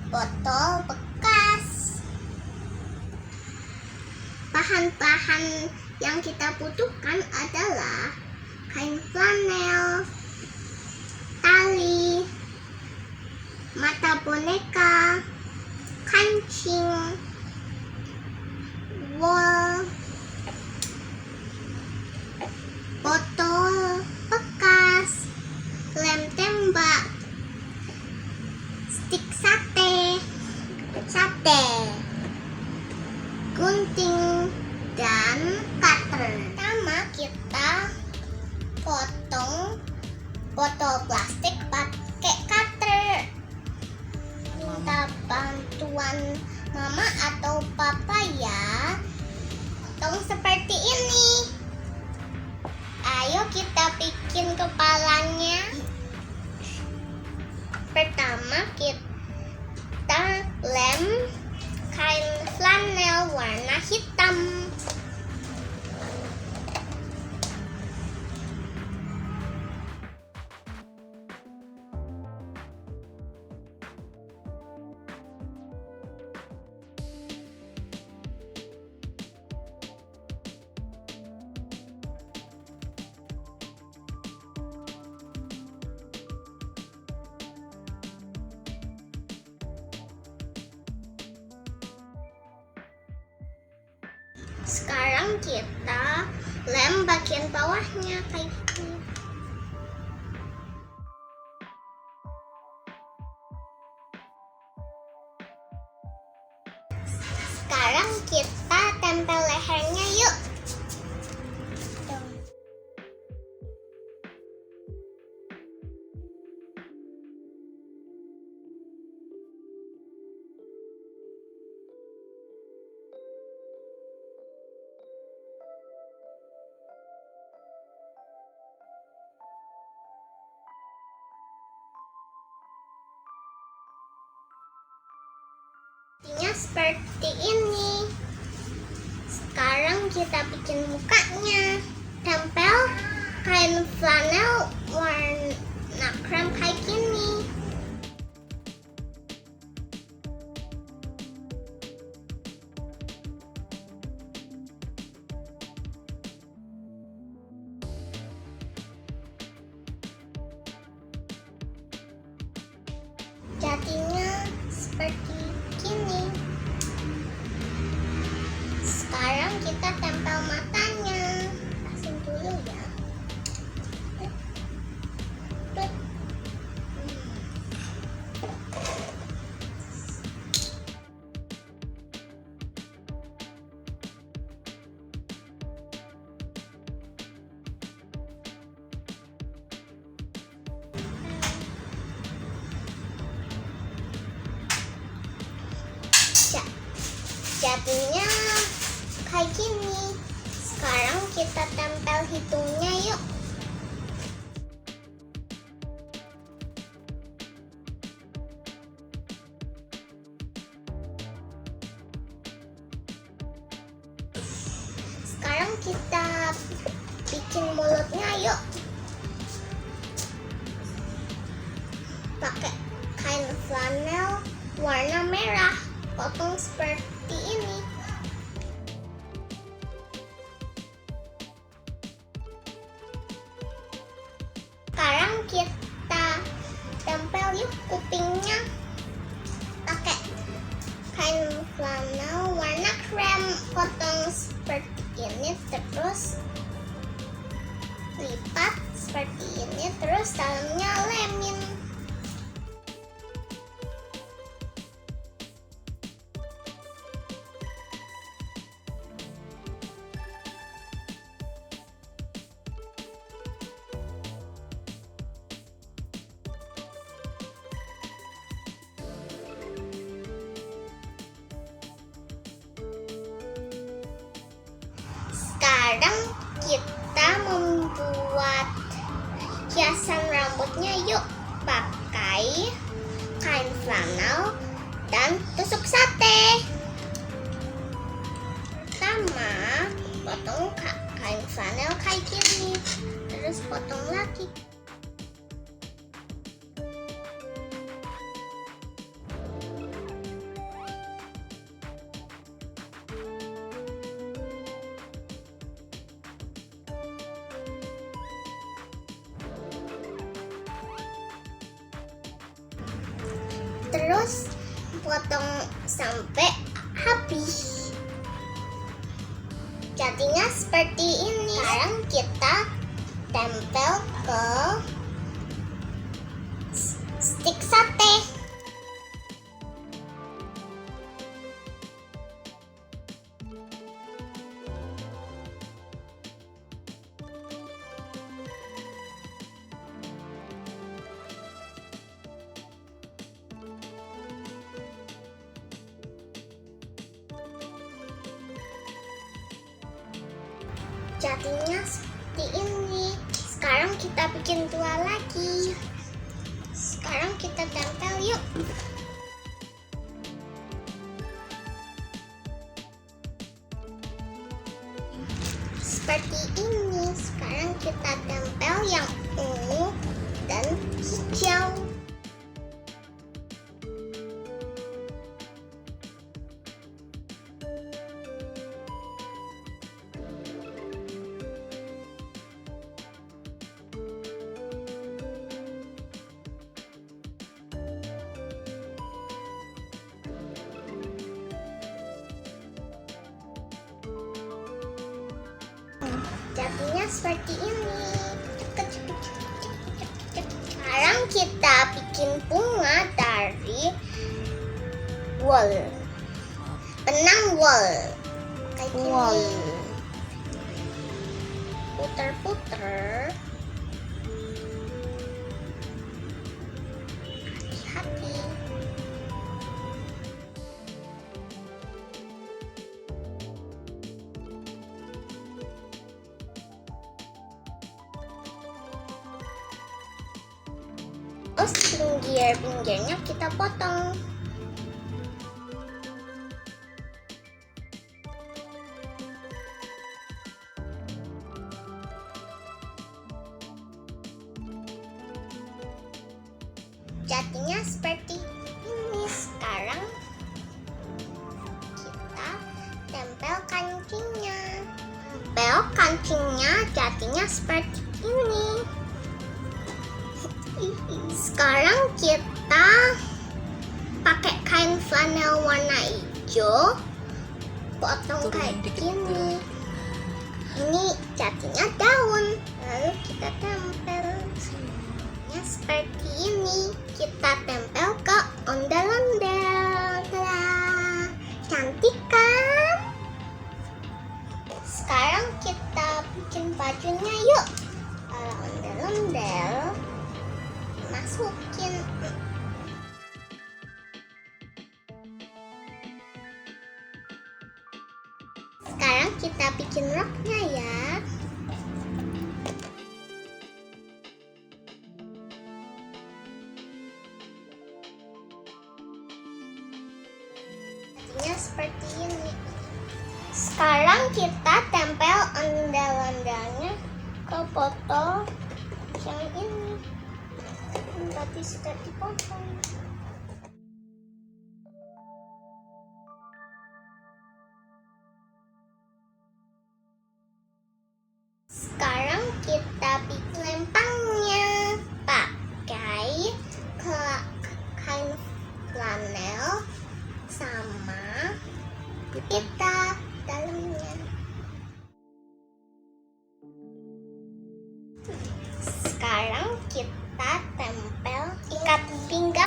botol bekas. Bahan-bahan yang kita butuhkan adalah kain flanel, tali, mata boneka, kancing, wol, botol bekas, lem tembak, stik sate, gunting, dan cutter. Pertama kita potong botol plastik pakai cutter. Minta bantuan mama atau papa ya. Potong seperti ini. Ayo kita bikin kepalanya. Pertama kita lem kain flanel warna hitam. Sekarang kita lem bagian bawahnya kayak gini. Sekarang kita tempel lehernya yuk. Seperti ini. Sekarang kita bikin mukanya. Tempel kain flanel warna krem kayak gini. Jadinya seperti gini. Sekarang kita tempel matanya. Kasih dulu ya. Jadinya kayak gini. Sekarang kita tempel hidungnya yuk. Sekarang kita bikin mulutnya yuk. Pakai kain flanel warna merah. Potong seperti ini. Sekarang kita tempel yuk kupingnya. Pakai kain flanel warna krem. Potong seperti ini, terus lipat seperti ini, terus dalamnya lemin. Sekarang kita membuat hiasan rambutnya yuk. Pakai kain flanel dan tusuk sate. Pertama, potong kain flanel kayak gini. Terus potong lagi. Terus potong sampai habis. Jadinya seperti ini. Sekarang kita tempel ke stik sate. Jadinya seperti ini. Sekarang kita bikin dua lagi. Sekarang kita tempel yuk. Seperti ini. Sekarang kita tempel yang ungu dan hijau. Jadinya seperti ini. Sekarang kita bikin bunga dari wool, benang wool. Kayak gini. Puter-puter. Hati-hati. Terus pinggir-pinggirnya kita potong. Jadinya seperti ini. Sekarang kita tempel kancingnya. Tempel kancingnya jadinya seperti ini. Sekarang kita pakai kain flanel warna hijau, potong kayak gini. Ini jadinya daun. Lalu kita tempel seperti ini. Kita tempel ke ondel-ondel. Cantik kan? Sekarang kita bikin bajunya yuk. Ondel-ondel. Masukin. Sekarang kita bikin roknya ya. Jadinya seperti ini. Sekarang kita tempel ondel-ondelnya ke botol yang ini. Tadi sudah dipotong. Sekarang kita bikin lempangnya pakai kain flanel sama pita dalamnya. Sekarang kita tempel ikat pinggang.